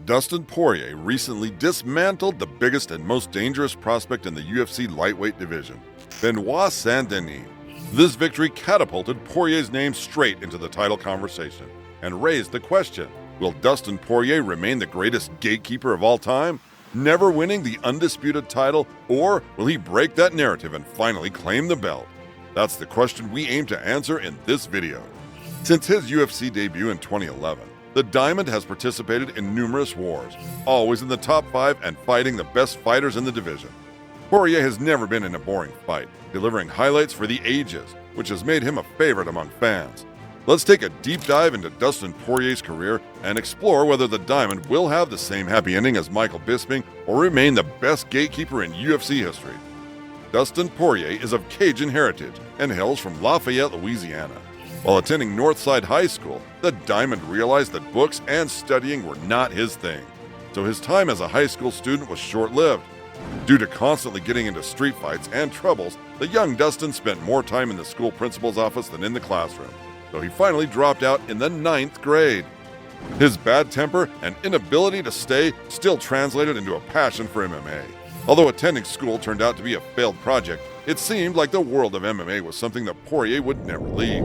Dustin Poirier recently dismantled the biggest and most dangerous prospect in the UFC lightweight division, Benoît Saint Denis. This victory catapulted Poirier's name straight into the title conversation and raised the question, will Dustin Poirier remain the greatest gatekeeper of all time, never winning the Undisputed title, or will he break that narrative and finally claim the belt? That's the question we aim to answer in this video. Since his UFC debut in 2011, the Diamond has participated in numerous wars, always in the top 5 and fighting the best fighters in the division. Poirier has never been in a boring fight, delivering highlights for the ages, which has made him a favorite among fans. Let's take a deep dive into Dustin Poirier's career and explore whether the Diamond will have the same happy ending as Michael Bisping or remain the best gatekeeper in UFC history. Dustin Poirier is of Cajun heritage and hails from Lafayette, Louisiana. While attending Northside High School, the Diamond realized that books and studying were not his thing, so his time as a high school student was short-lived. Due to constantly getting into street fights and troubles, the young Dustin spent more time in the school principal's office than in the classroom, so he finally dropped out in the 9th grade. His bad temper and inability to stay still translated into a passion for MMA. Although attending school turned out to be a failed project, it seemed like the world of MMA was something that Poirier would never leave.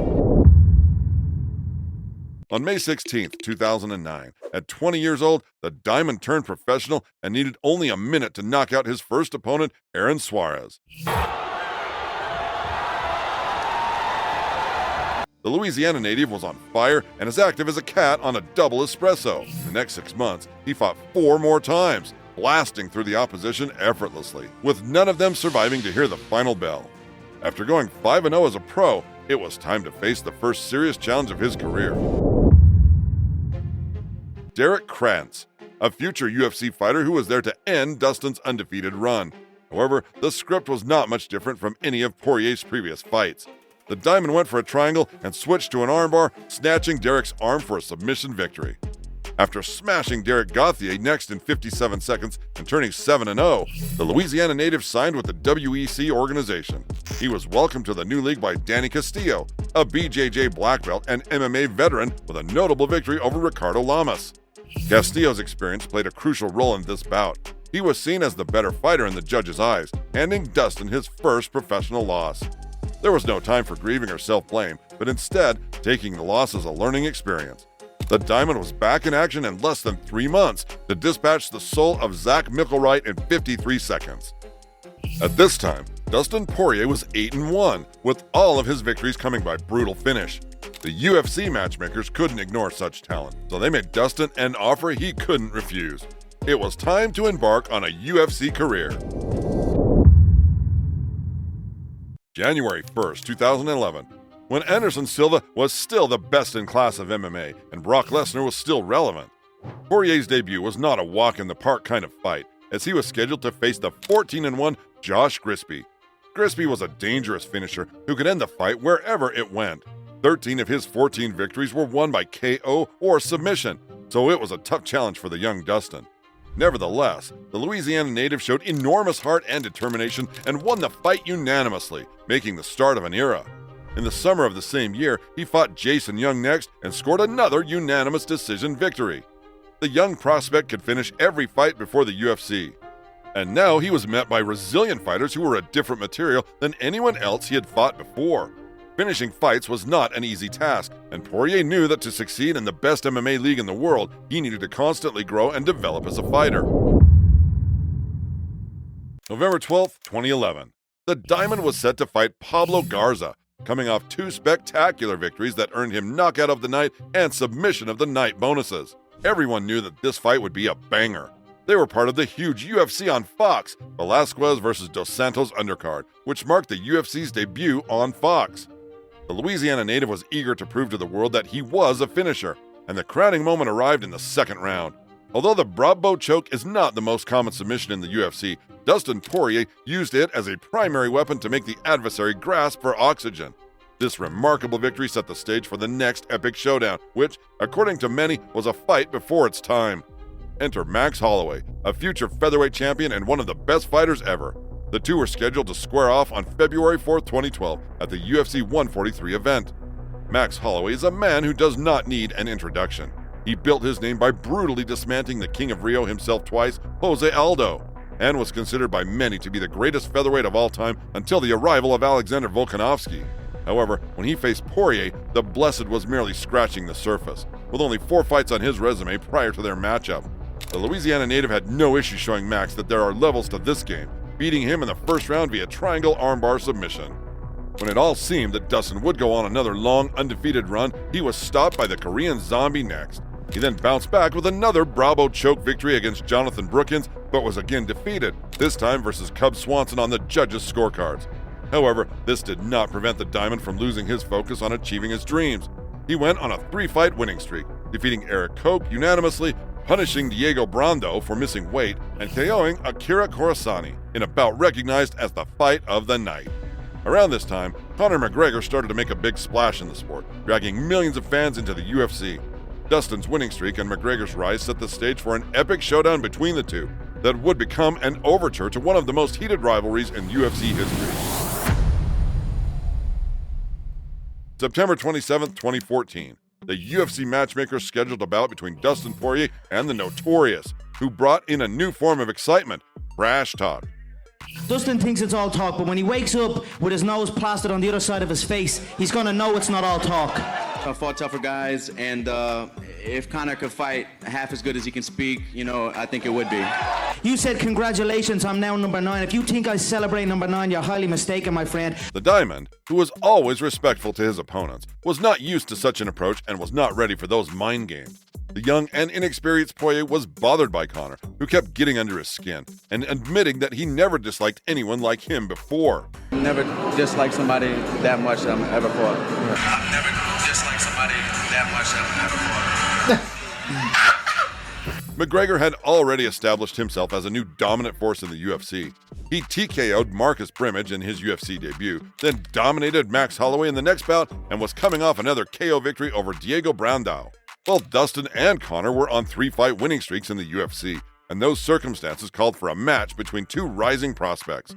On May 16, 2009, at 20 years old, the Diamond turned professional and needed only a minute to knock out his first opponent, Aaron Suarez. The Louisiana native was on fire and as active as a cat on a double espresso. In the next 6 months, he fought 4 more times, blasting through the opposition effortlessly, with none of them surviving to hear the final bell. After going 5-0 as a pro, it was time to face the first serious challenge of his career. Derek Krantz, a future UFC fighter who was there to end Dustin's undefeated run. However, the script was not much different from any of Poirier's previous fights. The Diamond went for a triangle and switched to an armbar, snatching Derek's arm for a submission victory. After smashing Derek Gauthier next in 57 seconds and turning 7-0, the Louisiana native signed with the WEC organization. He was welcomed to the new league by Danny Castillo, a BJJ black belt and MMA veteran with a notable victory over Ricardo Lamas. Castillo's experience played a crucial role in this bout. He was seen as the better fighter in the judges' eyes, handing Dustin his first professional loss. There was no time for grieving or self-blame, but instead taking the loss as a learning experience. The Diamond was back in action in less than 3 months to dispatch the soul of Zach Mickelwright in 53 seconds. At this time, Dustin Poirier was 8-1, with all of his victories coming by brutal finish. The UFC matchmakers couldn't ignore such talent, so they made Dustin an offer he couldn't refuse. It was time to embark on a UFC career. January 1st, 2011. When Anderson Silva was still the best in class of MMA and Brock Lesnar was still relevant. Poirier's debut was not a walk-in-the-park kind of fight, as he was scheduled to face the 14-1 Josh Grisby. Grisby was a dangerous finisher who could end the fight wherever it went. 13 of his 14 victories were won by KO or submission, so it was a tough challenge for the young Dustin. Nevertheless, the Louisiana native showed enormous heart and determination and won the fight unanimously, making the start of an era. In the summer of the same year, he fought Jason Young next and scored another unanimous decision victory. The young prospect could finish every fight before the UFC. And now he was met by resilient fighters who were a different material than anyone else he had fought before. Finishing fights was not an easy task, and Poirier knew that to succeed in the best MMA league in the world, he needed to constantly grow and develop as a fighter. November 12, 2011. The Diamond was set to fight Pablo Garza, coming off 2 spectacular victories that earned him knockout of the night and submission of the night bonuses. Everyone knew that this fight would be a banger. They were part of the huge UFC on Fox, Velasquez vs. Dos Santos undercard, which marked the UFC's debut on Fox. The Louisiana native was eager to prove to the world that he was a finisher, and the crowning moment arrived in the second round. Although the Bravo choke is not the most common submission in the UFC, Dustin Poirier used it as a primary weapon to make the adversary grasp for oxygen. This remarkable victory set the stage for the next epic showdown, which, according to many, was a fight before its time. Enter Max Holloway, a future featherweight champion and one of the best fighters ever. The two were scheduled to square off on February 4, 2012 at the UFC 143 event. Max Holloway is a man who does not need an introduction. He built his name by brutally dismantling the King of Rio himself twice, Jose Aldo, and was considered by many to be the greatest featherweight of all time until the arrival of Alexander Volkanovski. However, when he faced Poirier, the Blessed was merely scratching the surface, with only 4 fights on his resume prior to their matchup. The Louisiana native had no issue showing Max that there are levels to this game, beating him in the first round via triangle armbar submission. When it all seemed that Dustin would go on another long, undefeated run, he was stopped by the Korean Zombie next. He then bounced back with another Bravo choke victory against Jonathan Brookins, but was again defeated, this time versus Cub Swanson on the judges' scorecards. However, this did not prevent the Diamond from losing his focus on achieving his dreams. He went on a 3-fight winning streak, defeating Eric Koch unanimously, punishing Diego Brando for missing weight, and KOing Akira Khorasani in a bout recognized as the fight of the night. Around this time, Conor McGregor started to make a big splash in the sport, dragging millions of fans into the UFC. Dustin's winning streak and McGregor's rise set the stage for an epic showdown between the two that would become an overture to one of the most heated rivalries in UFC history. September 27, 2014. The UFC matchmaker scheduled a bout between Dustin Poirier and the Notorious, who brought in a new form of excitement, trash talk. Dustin thinks it's all talk, but when he wakes up with his nose plastered on the other side of his face, he's gonna know it's not all talk. I fought tougher guys, and if Conor could fight half as good as he can speak, I think it would be. You said congratulations, I'm now number 9. If you think I celebrate number 9, you're highly mistaken, my friend. The Diamond, who was always respectful to his opponents, was not used to such an approach and was not ready for those mind games. The young and inexperienced Poirier was bothered by Conor, who kept getting under his skin and admitting that he never disliked anyone like him before. Never disliked somebody that much I've ever fought. I've never disliked somebody that much I've ever fought. McGregor had already established himself as a new dominant force in the UFC. He TKO'd Marcus Brimage in his UFC debut, then dominated Max Holloway in the next bout and was coming off another KO victory over Diego Brandao. Both Dustin and Conor were on 3-fight winning streaks in the UFC, and those circumstances called for a match between two rising prospects.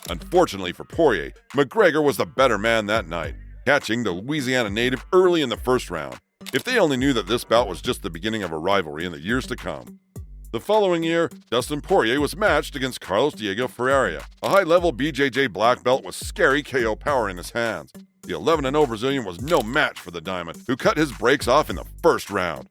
Unfortunately for Poirier, McGregor was the better man that night, catching the Louisiana native early in the first round. If they only knew that this bout was just the beginning of a rivalry in the years to come. The following year, Dustin Poirier was matched against Carlos Diego Ferreira, a high-level BJJ black belt with scary KO power in his hands. The 11-0 Brazilian was no match for the Diamond, who cut his brakes off in the first round.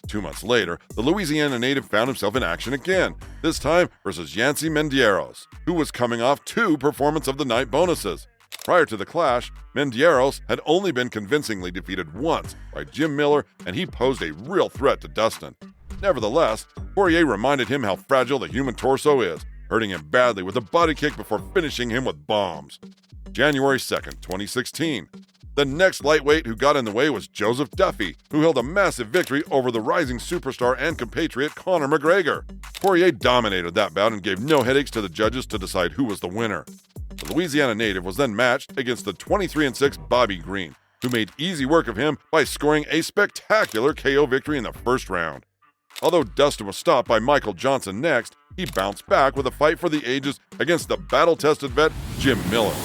2 months later, the Louisiana native found himself in action again, this time versus Yancy Mendieros, who was coming off 2 Performance of the Night bonuses. Prior to the clash, Mendieros had only been convincingly defeated once by Jim Miller, and he posed a real threat to Dustin. Nevertheless, Poirier reminded him how fragile the human torso is, hurting him badly with a body kick before finishing him with bombs. January 2nd, 2016. The next lightweight who got in the way was Joseph Duffy, who held a massive victory over the rising superstar and compatriot Conor McGregor. Poirier dominated that bout and gave no headaches to the judges to decide who was the winner. The Louisiana native was then matched against the 23-6 Bobby Green, who made easy work of him by scoring a spectacular KO victory in the first round. Although Dustin was stopped by Michael Johnson next, he bounced back with a fight for the ages against the battle-tested vet Jim Miller.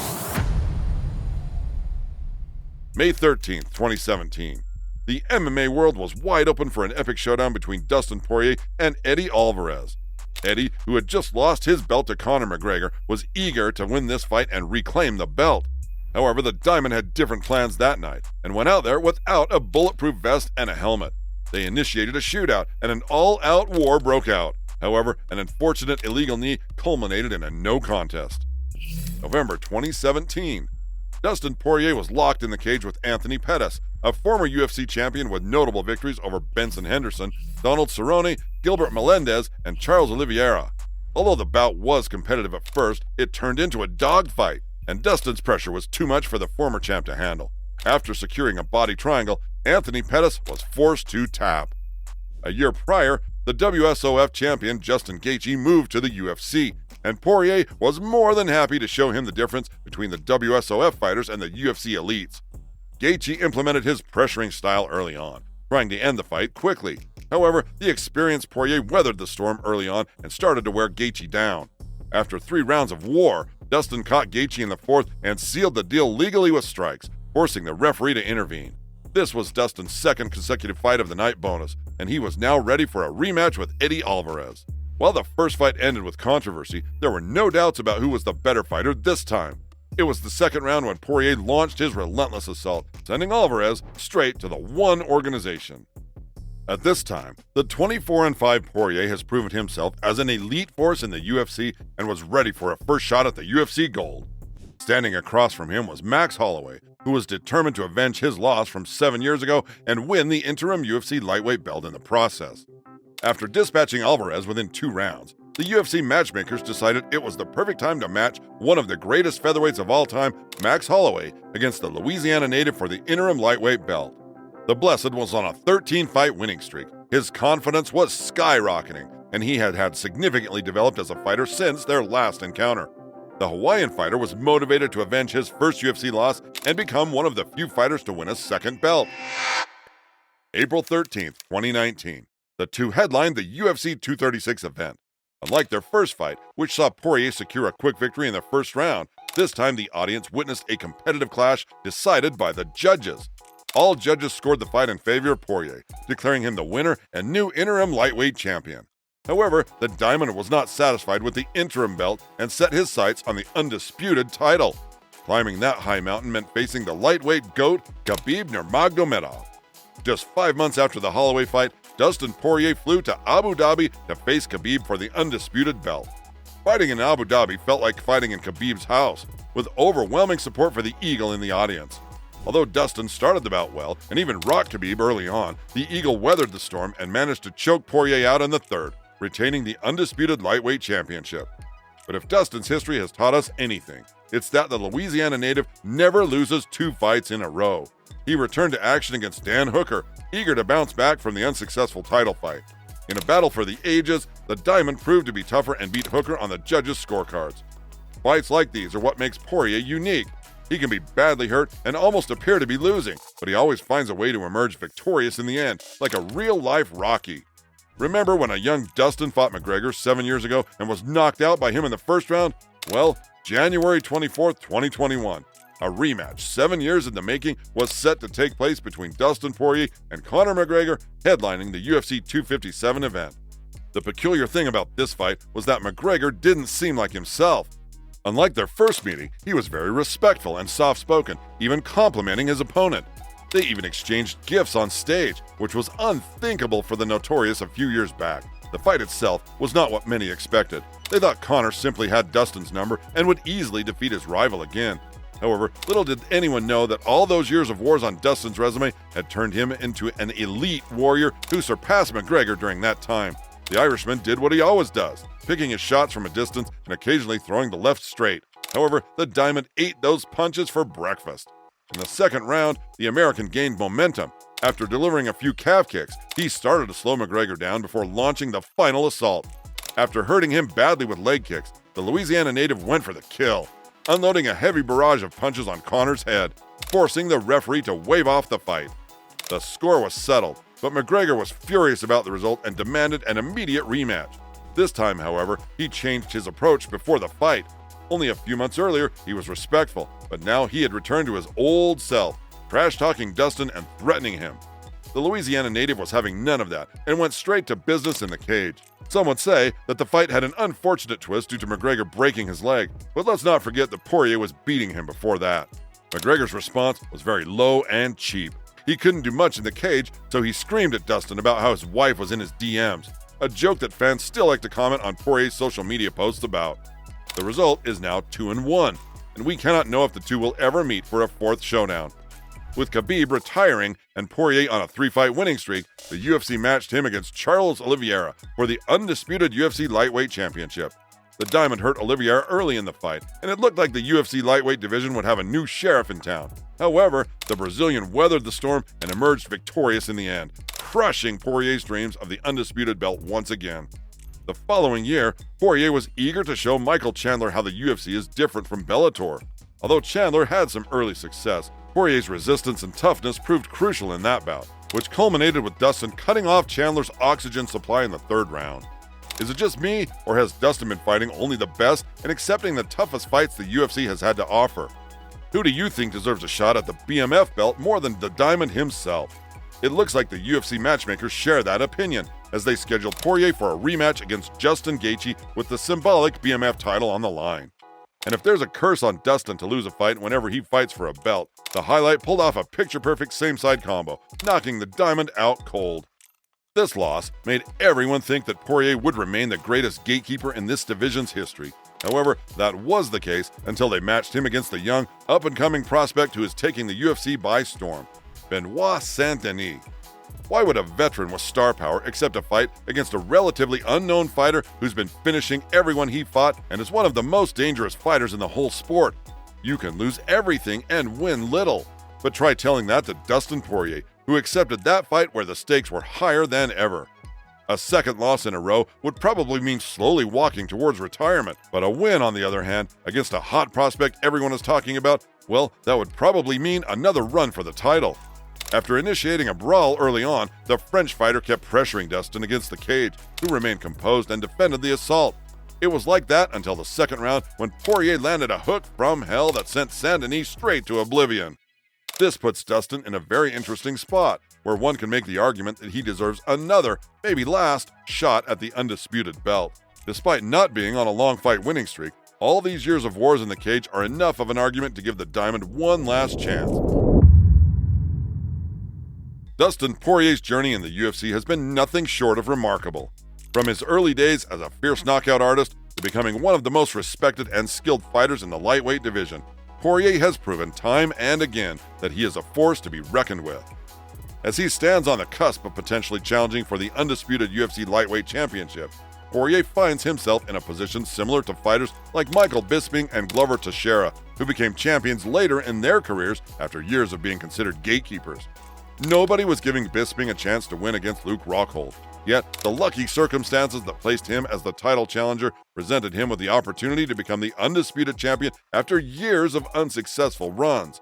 May 13th, 2017. The MMA world was wide open for an epic showdown between Dustin Poirier and Eddie Alvarez. Eddie, who had just lost his belt to Conor McGregor, was eager to win this fight and reclaim the belt. However, the Diamond had different plans that night and went out there without a bulletproof vest and a helmet. They initiated a shootout and an all-out war broke out. However, an unfortunate illegal knee culminated in a no contest. November 2017. Dustin Poirier was locked in the cage with Anthony Pettis, a former UFC champion with notable victories over Benson Henderson, Donald Cerrone, Gilbert Melendez, and Charles Oliveira. Although the bout was competitive at first, it turned into a dogfight, and Dustin's pressure was too much for the former champ to handle. After securing a body triangle, Anthony Pettis was forced to tap. A year prior, the WSOF champion Justin Gaethje moved to the UFC, and Poirier was more than happy to show him the difference between the WSOF fighters and the UFC elites. Gaethje implemented his pressuring style early on, trying to end the fight quickly. However, the experienced Poirier weathered the storm early on and started to wear Gaethje down. After 3 rounds of war, Dustin caught Gaethje in the 4th and sealed the deal legally with strikes, forcing the referee to intervene. This was Dustin's second consecutive fight of the night bonus, and he was now ready for a rematch with Eddie Alvarez. While the first fight ended with controversy, there were no doubts about who was the better fighter this time. It was the second round when Poirier launched his relentless assault, sending Alvarez straight to the one organization. At this time, the 24-5 Poirier has proven himself as an elite force in the UFC and was ready for a first shot at the UFC gold. Standing across from him was Max Holloway, who was determined to avenge his loss from 7 years ago and win the interim UFC lightweight belt in the process. After dispatching Alvarez within 2 rounds, the UFC matchmakers decided it was the perfect time to match one of the greatest featherweights of all time, Max Holloway, against the Louisiana native for the interim lightweight belt. The Blessed was on a 13-fight winning streak. His confidence was skyrocketing, and he had significantly developed as a fighter since their last encounter. The Hawaiian fighter was motivated to avenge his first UFC loss and become one of the few fighters to win a second belt. April 13th, 2019. The two headlined the UFC 236 event. Unlike their first fight, which saw Poirier secure a quick victory in the first round, this time the audience witnessed a competitive clash decided by the judges. All judges scored the fight in favor of Poirier, declaring him the winner and new interim lightweight champion. However, the Diamond was not satisfied with the interim belt and set his sights on the Undisputed title. Climbing that high mountain meant facing the lightweight GOAT, Khabib Nurmagomedov. Just 5 months after the Holloway fight, Dustin Poirier flew to Abu Dhabi to face Khabib for the Undisputed belt. Fighting in Abu Dhabi felt like fighting in Khabib's house, with overwhelming support for the Eagle in the audience. Although Dustin started the bout well and even rocked Khabib early on, the Eagle weathered the storm and managed to choke Poirier out in the third, retaining the Undisputed lightweight championship. But if Dustin's history has taught us anything, it's that the Louisiana native never loses 2 fights in a row. He returned to action against Dan Hooker, eager to bounce back from the unsuccessful title fight. In a battle for the ages, the Diamond proved to be tougher and beat Hooker on the judges' scorecards. Fights like these are what makes Poirier unique. He can be badly hurt and almost appear to be losing, but he always finds a way to emerge victorious in the end, like a real-life Rocky. Remember when a young Dustin fought McGregor 7 years ago and was knocked out by him in the first round? Well, January 24th, 2021. A rematch 7 years in the making was set to take place between Dustin Poirier and Conor McGregor, headlining the UFC 257 event. The peculiar thing about this fight was that McGregor didn't seem like himself. Unlike their first meeting, he was very respectful and soft-spoken, even complimenting his opponent. They even exchanged gifts on stage, which was unthinkable for the Notorious a few years back. The fight itself was not what many expected. They thought Conor simply had Dustin's number and would easily defeat his rival again. However, little did anyone know that all those years of wars on Dustin's resume had turned him into an elite warrior who surpassed McGregor during that time. The Irishman did what he always does, picking his shots from a distance and occasionally throwing the left straight. However, the Diamond ate those punches for breakfast. In the second round, the American gained momentum. After delivering a few calf kicks, he started to slow McGregor down before launching the final assault. After hurting him badly with leg kicks, the Louisiana native went for the kill, unloading a heavy barrage of punches on Conor's head, forcing the referee to wave off the fight. The score was settled, but McGregor was furious about the result and demanded an immediate rematch. This time, however, he changed his approach before the fight. Only a few months earlier, he was respectful, but now he had returned to his old self, trash-talking Dustin and threatening him. The Louisiana native was having none of that and went straight to business in the cage. Some would say that the fight had an unfortunate twist due to McGregor breaking his leg, but let's not forget that Poirier was beating him before that. McGregor's response was very low and cheap. He couldn't do much in the cage, so he screamed at Dustin about how his wife was in his DMs, a joke that fans still like to comment on Poirier's social media posts about. The result is now 2-1, and we cannot know if the two will ever meet for a fourth showdown. With Khabib retiring and Poirier on a 3-fight winning streak, the UFC matched him against Charles Oliveira for the undisputed UFC lightweight championship. The Diamond hurt Oliveira early in the fight, and it looked like the UFC lightweight division would have a new sheriff in town. However, the Brazilian weathered the storm and emerged victorious in the end, crushing Poirier's dreams of the undisputed belt once again. The following year, Poirier was eager to show Michael Chandler how the UFC is different from Bellator. Although Chandler had some early success, Poirier's resistance and toughness proved crucial in that bout, which culminated with Dustin cutting off Chandler's oxygen supply in the third round. Is it just me, or has Dustin been fighting only the best and accepting the toughest fights the UFC has had to offer? Who do you think deserves a shot at the BMF belt more than the Diamond himself? It looks like the UFC matchmakers share that opinion, as they scheduled Poirier for a rematch against Justin Gaethje with the symbolic BMF title on the line. And if there's a curse on Dustin to lose a fight whenever he fights for a belt, the highlight pulled off a picture-perfect same-side combo, knocking the Diamond out cold. This loss made everyone think that Poirier would remain the greatest gatekeeper in this division's history. However, that was the case until they matched him against the young, up-and-coming prospect who is taking the UFC by storm, Benoît Saint Denis. Why would a veteran with star power accept a fight against a relatively unknown fighter who's been finishing everyone he fought and is one of the most dangerous fighters in the whole sport? You can lose everything and win little. But try telling that to Dustin Poirier, who accepted that fight where the stakes were higher than ever. A second loss in a row would probably mean slowly walking towards retirement, but a win, on the other hand, against a hot prospect everyone is talking about, well, that would probably mean another run for the title. After initiating a brawl early on, the French fighter kept pressuring Dustin against the cage, who remained composed and defended the assault. It was like that until the second round when Poirier landed a hook from hell that sent Saint Denis straight to oblivion. This puts Dustin in a very interesting spot, where one can make the argument that he deserves another, maybe last, shot at the undisputed belt. Despite not being on a long fight winning streak, all these years of wars in the cage are enough of an argument to give the Diamond one last chance. Dustin Poirier's journey in the UFC has been nothing short of remarkable. From his early days as a fierce knockout artist to becoming one of the most respected and skilled fighters in the lightweight division, Poirier has proven time and again that he is a force to be reckoned with. As he stands on the cusp of potentially challenging for the undisputed UFC lightweight championship, Poirier finds himself in a position similar to fighters like Michael Bisping and Glover Teixeira, who became champions later in their careers after years of being considered gatekeepers. Nobody was giving Bisping a chance to win against Luke Rockhold, yet the lucky circumstances that placed him as the title challenger presented him with the opportunity to become the undisputed champion after years of unsuccessful runs.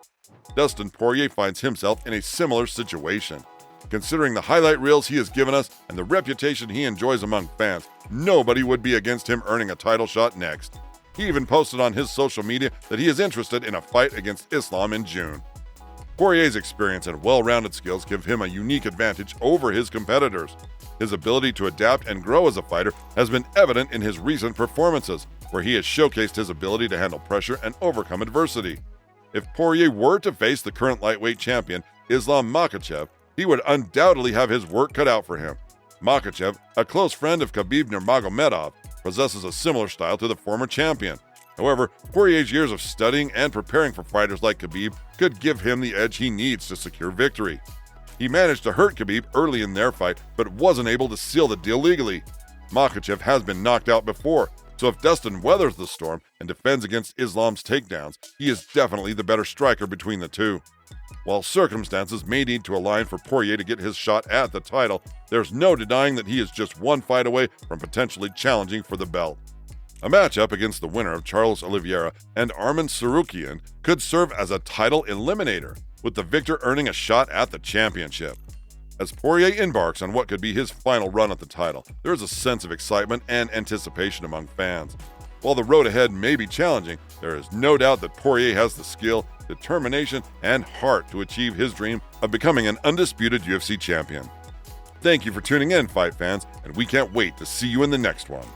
Dustin Poirier finds himself in a similar situation. Considering the highlight reels he has given us and the reputation he enjoys among fans, nobody would be against him earning a title shot next. He even posted on his social media that he is interested in a fight against Islam in June. Poirier's experience and well-rounded skills give him a unique advantage over his competitors. His ability to adapt and grow as a fighter has been evident in his recent performances, where he has showcased his ability to handle pressure and overcome adversity. If Poirier were to face the current lightweight champion, Islam Makhachev, he would undoubtedly have his work cut out for him. Makhachev, a close friend of Khabib Nurmagomedov, possesses a similar style to the former champion. However, Poirier's years of studying and preparing for fighters like Khabib could give him the edge he needs to secure victory. He managed to hurt Khabib early in their fight, but wasn't able to seal the deal legally. Makhachev has been knocked out before, so if Dustin weathers the storm and defends against Islam's takedowns, he is definitely the better striker between the two. While circumstances may need to align for Poirier to get his shot at the title, there's no denying that he is just one fight away from potentially challenging for the belt. A matchup against the winner of Charles Oliveira and Arman Tsarukyan could serve as a title eliminator, with the victor earning a shot at the championship. As Poirier embarks on what could be his final run at the title, there is a sense of excitement and anticipation among fans. While the road ahead may be challenging, there is no doubt that Poirier has the skill, determination, and heart to achieve his dream of becoming an undisputed UFC champion. Thank you for tuning in, fight fans, and we can't wait to see you in the next one.